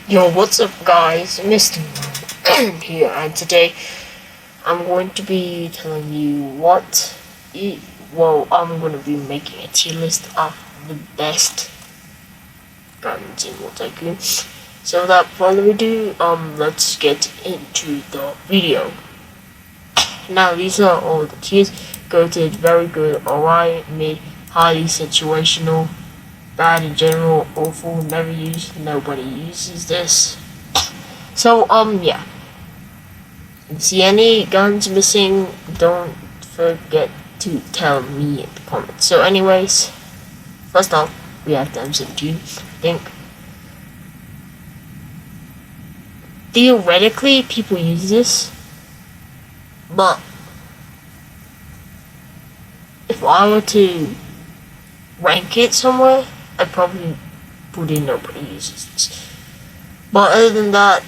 Yo, what's up guys, Mr. here, and today I'm going to be telling you I'm going to be making a tier list of the best guns in Tycoon. So without further ado, let's get into the video. Now these are all the tiers: goated, very good, alright, mid, highly situational, bad in general, awful, never used, nobody uses this. So, yeah. If you see any guns missing, don't forget to tell me in the comments. So, anyways, first off, we have the M17, I think. Theoretically, people use this, but if I were to rank it somewhere, I'd probably put in nobody uses this. But other than that,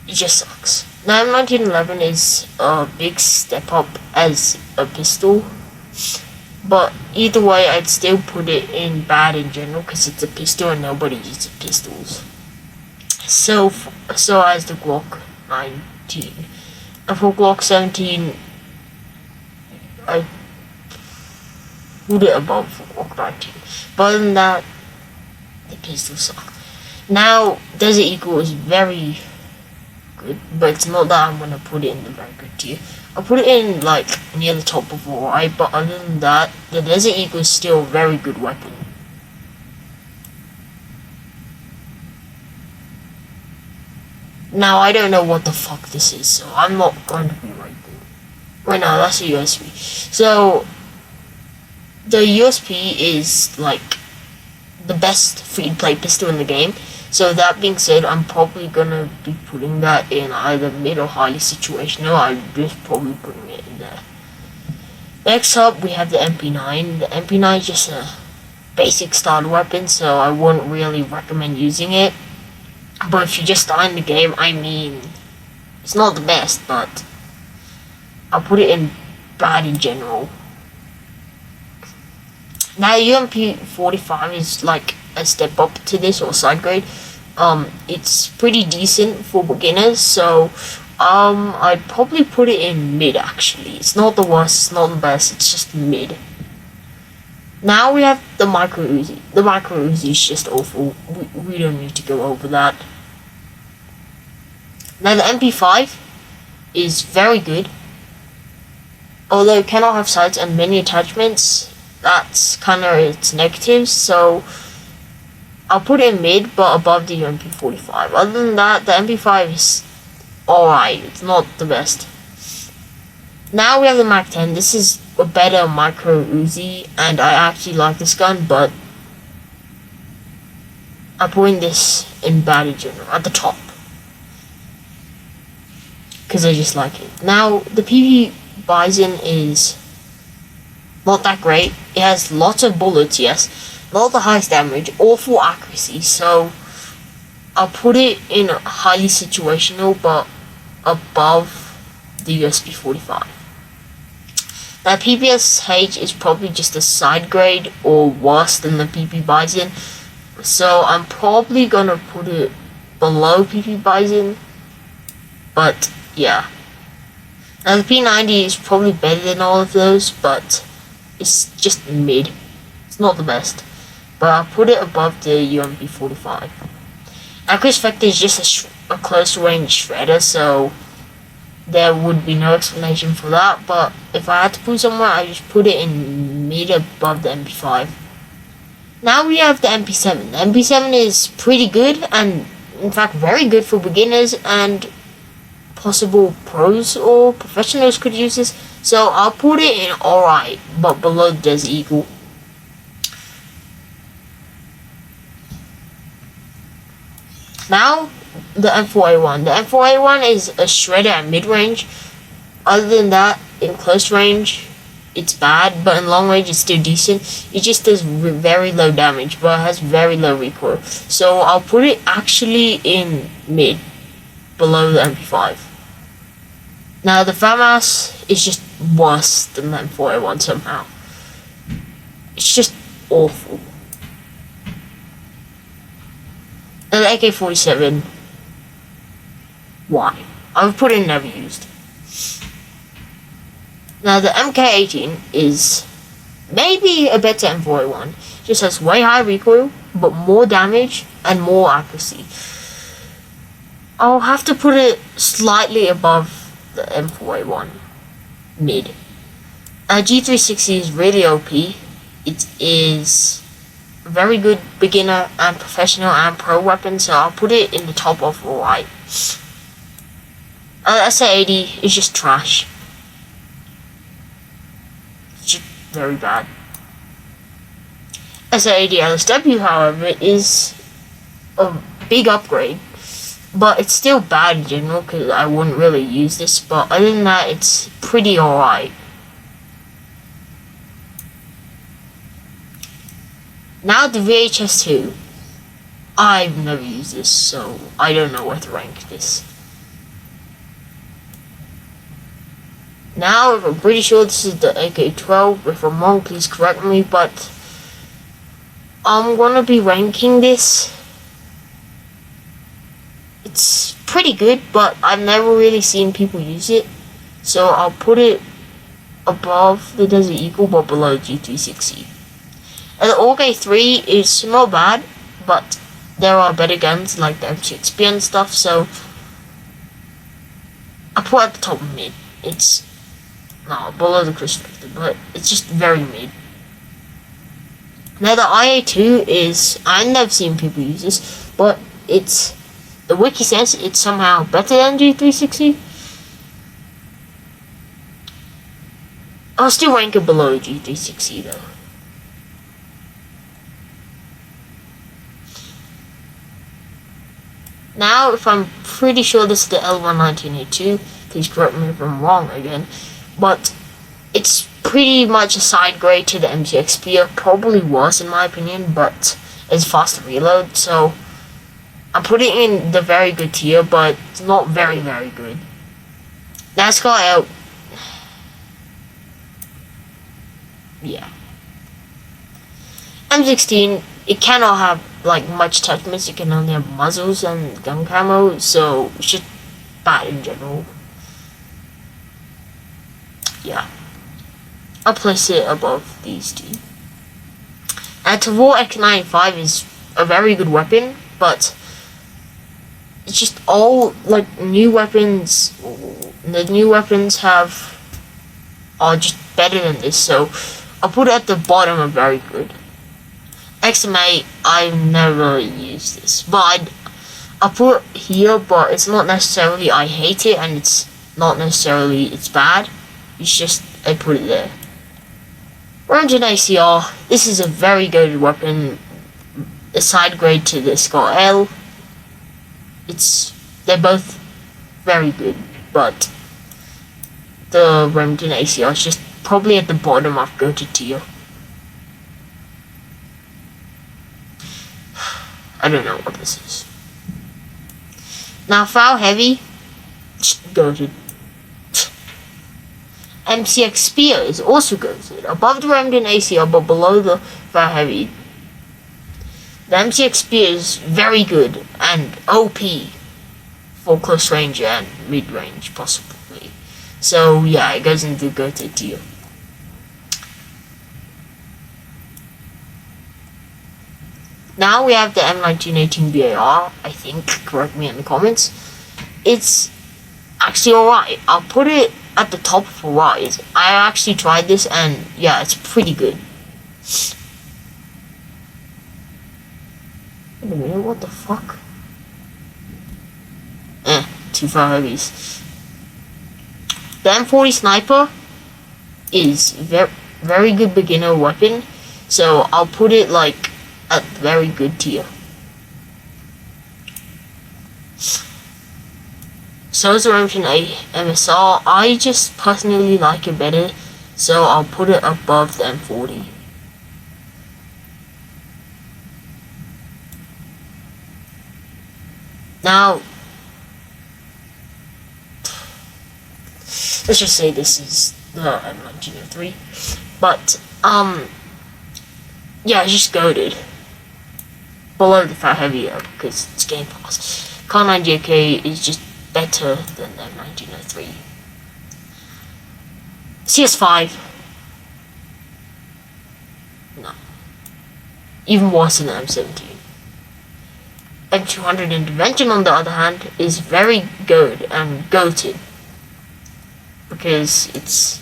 it just sucks. Now, M1911 is a big step up as a pistol, but either way, I'd still put it in bad in general because it's a pistol and nobody uses pistols. So as the Glock 19. And for Glock 17, I put it above Glock 19. But other than that, the pistol sucks. Now, Desert Eagle is very good, but it's not that I'm gonna put it in the very good tier. I'll put it in like near the top of alright, but other than that, the Desert Eagle is still a very good weapon. Now I don't know what the fuck this is, so I'm not going to be right there. Right now, that's a USB. So the USP is like the best free-to-play pistol in the game. So that being said, I'm probably gonna be putting that in either mid or highly situational. I'm just probably putting it in there. Next up, we have the MP9. The MP9 is just a basic starter weapon, so I wouldn't really recommend using it. But if you're just starting the game, I mean, it's not the best, but I'll put it in bad in general. Now, UMP45 is like a step up to this, or side grade. It's pretty decent for beginners, so I'd probably put it in mid. Actually, it's not the worst, it's not the best, it's just mid. Now we have the Micro Uzi. The Micro Uzi is just awful. We don't need to go over that. Now the MP5 is very good, although it cannot have sights and many attachments. That's kind of its negatives, so I'll put it in mid, but above the MP45. Other than that, the MP5 is alright. It's not the best. Now we have the Mac 10. This is a better Micro Uzi, and I actually like this gun, but I'm putting this in bad in general, at the top, because I just like it. Now, the PP Bison is not that great. It has lots of bullets, yes, not the highest damage, awful accuracy, so I'll put it in highly situational, but above the USB 45. Now, PPSH is probably just a side grade or worse than the PP Bison, so I'm probably gonna put it below PP Bison, but yeah. Now, the P90 is probably better than all of those, but it's just mid. It's not the best, but I'll put it above the UMP 45. Accuracy Factor is just a close range shredder, so there would be no explanation for that, but if I had to put somewhere, I just put it in mid above the MP5. Now we have the MP7. The MP7 is pretty good, and in fact very good for beginners, and possible pros or professionals could use this, so I'll put it in alright, but below the Desert Eagle. Now, the M4A1. The M4A1 is a shredder at mid-range. Other than that, in close range, it's bad, but in long range, it's still decent. It just does very low damage, but it has very low recoil. So I'll put it actually in mid, below the MP5. Now, the FAMAS is just worse than the M4A1 somehow. It's just awful. Now the AK-47, why? I would put it never used. Now the MK18 is maybe a better M4A1. Just has way higher recoil, but more damage and more accuracy. I'll have to put it slightly above the M4A1, mid. G360 is really OP. It is a very good beginner and professional and pro weapon, so I'll put it in the top of right. SA-80 is just trash. It's just very bad. SA-80 LSW, however, is a big upgrade, but it's still bad in general because I wouldn't really use this, but other than that, it's pretty alright. Now the VHS2, I've never used this, so I don't know where to rank this. Now, I'm pretty sure this is the AK-12. If I'm wrong, please correct me, but I'm gonna be ranking this. It's pretty good, but I've never really seen people use it, so I'll put it above the Desert Eagle, but below G360. And the AUG-3 is not bad, but there are better guns like the M6B and stuff, so I put it at the top of mid. It's not below the Constrictor, but it's just very mid. Now the IA-2 is, I've never seen people use this, but it's, the wiki says it's somehow better than G360. I'll still rank it below G360 though. Now, if I'm pretty sure this is the L11982, please correct me if I'm wrong again, but it's pretty much a side grade to the MGX Spear, probably worse in my opinion, but it's faster reload, so I'm putting it in the very good tier, but it's not very, very good. NASCAR out. Yeah. M16, it cannot have like much attachments, you can only have muzzles and gun camo, so it's just bad in general. Yeah. I'll place it above these two. And Tavor X95 is a very good weapon, but it's just all like new weapons. The new weapons are just better than this, so I'll put it at the bottom of very good. XMA, I've never used this, but I'll put it here, but it's not necessarily I hate it, and it's not necessarily it's bad. It's just I put it there. Remington ACR, this is a very good weapon, a side grade to the Scar L. They're both very good, but the Remington ACR is just probably at the bottom of go-to tier. I don't know what this is. Now, FAL Heavy, goated. MCX Spear is also goated. Above the Remington ACR, but below the FAL Heavy. The MCX Spear is very good and OP for close range and mid range, possibly. So, yeah, it goes into goated tier. Now we have the M1918 BAR, I think, correct me in the comments. It's actually alright. I'll put it at the top for wise. I actually tried this and yeah, it's pretty good. Wait a minute, what the fuck? Too far heavies. The M40 Sniper is very good beginner weapon, so I'll put it like at very good tier. So is the Remington MSR. I just personally like it better, so I'll put it above the M40. Now, let's just say this is the M1903, but yeah, it's just goated. below the Fat Heavy because it's Game Pass. Car 9 JK is just better than the M1903. CS5. No. Even worse than the M17. M200 Intervention, on the other hand, is very good and goated. Because it's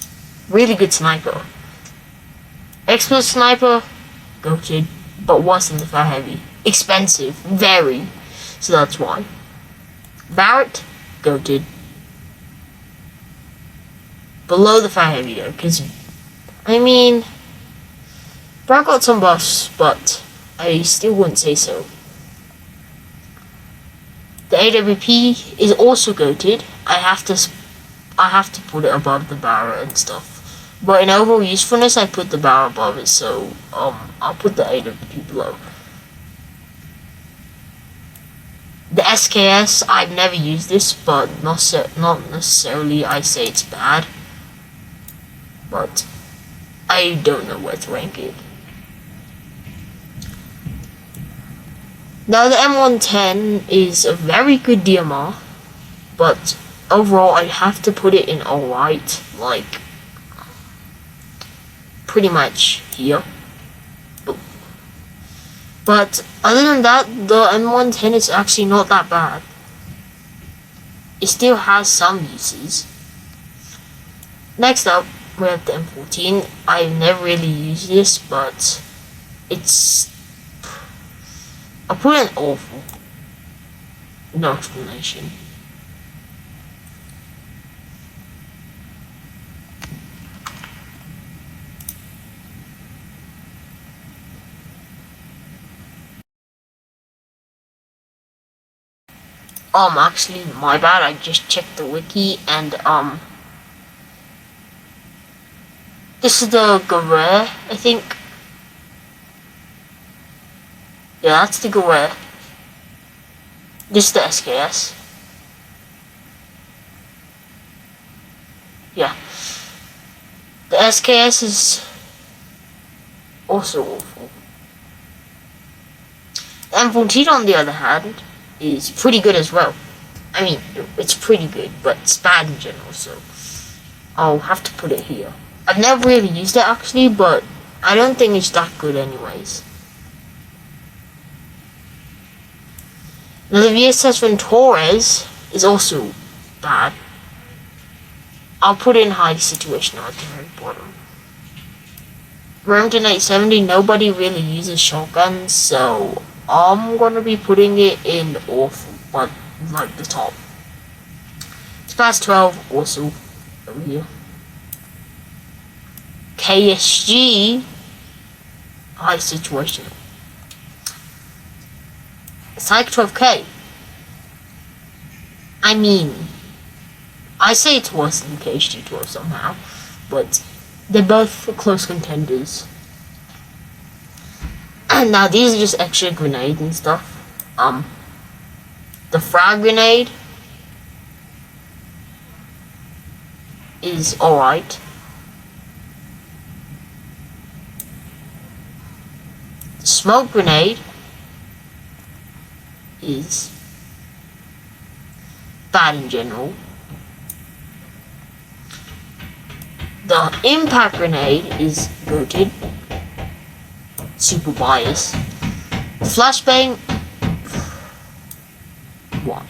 really good sniper. Expert sniper, goated, but worse than the Fat Heavy. Expensive, very. So that's why. Barrett, goated. Below the Fat Heavy though, because, I mean, Barrett got some buffs, but I still wouldn't say so. The AWP is also goated. I have to put it above the Barrett and stuff. But in overall usefulness, I put the Barrett above it, so I'll put the AWP below. The SKS, I've never used this, but not necessarily I say it's bad. But I don't know where to rank it. Now the M110 is a very good DMR, but overall I have to put it in alright, like pretty much here. But other than that, the M110 is actually not that bad. It still has some uses. Next up, we have the M14. I've never really used this, but it's... I'll put it in awful. No explanation. Actually, my bad, I just checked the wiki, and, this is the Guerre, I think. Yeah, that's the Guerre. This is the SKS. Yeah. The SKS is also awful. The M14, on the other hand, is pretty good as well. I mean, it's pretty good, but it's bad in general, so I'll have to put it here. I've never really used it actually, but I don't think it's that good anyways. Now the VSS Ventores is also bad. I'll put it in high situation at the very bottom. Remington 870, nobody really uses shotguns, so I'm gonna be putting it in awful, but like the top. It's past 12 also over here. KSG, high situation. It's like 12k. I mean, I say it's worse than KSG 12 somehow, but they're both close contenders. And now these are just extra grenades and stuff. The frag grenade is alright. The smoke grenade is bad in general. The impact grenade is goated. Super bias. The flashbang, why?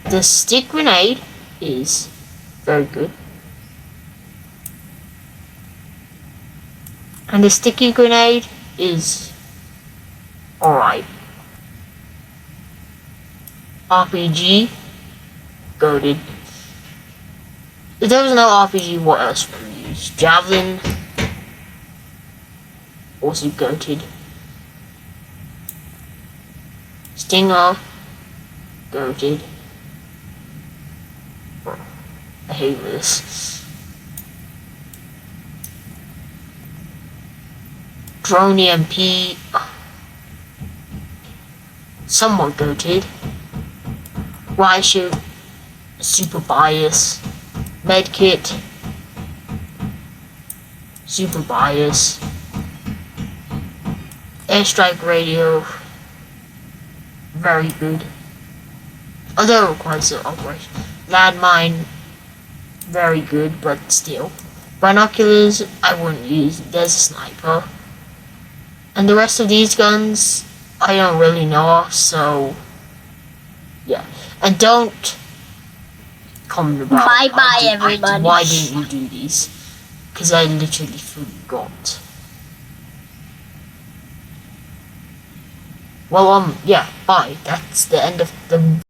The stick grenade is very good. And the sticky grenade is alright. RPG, goated. If there was no RPG, what else would we use? Javelin, also goated. Stinger, goated. I hate this. Drone EMP, somewhat goated. Riot Shield, super bias. Medkit, super bias. airstrike radio, very good. Although it requires an operation. Landmine, very good, but still. Binoculars, I wouldn't use. There's a sniper. And the rest of these guns, I don't really know of, so yeah. And don't comment about bye everybody. why didn't you do these? Because I literally forgot. Well, yeah, bye. That's the end of the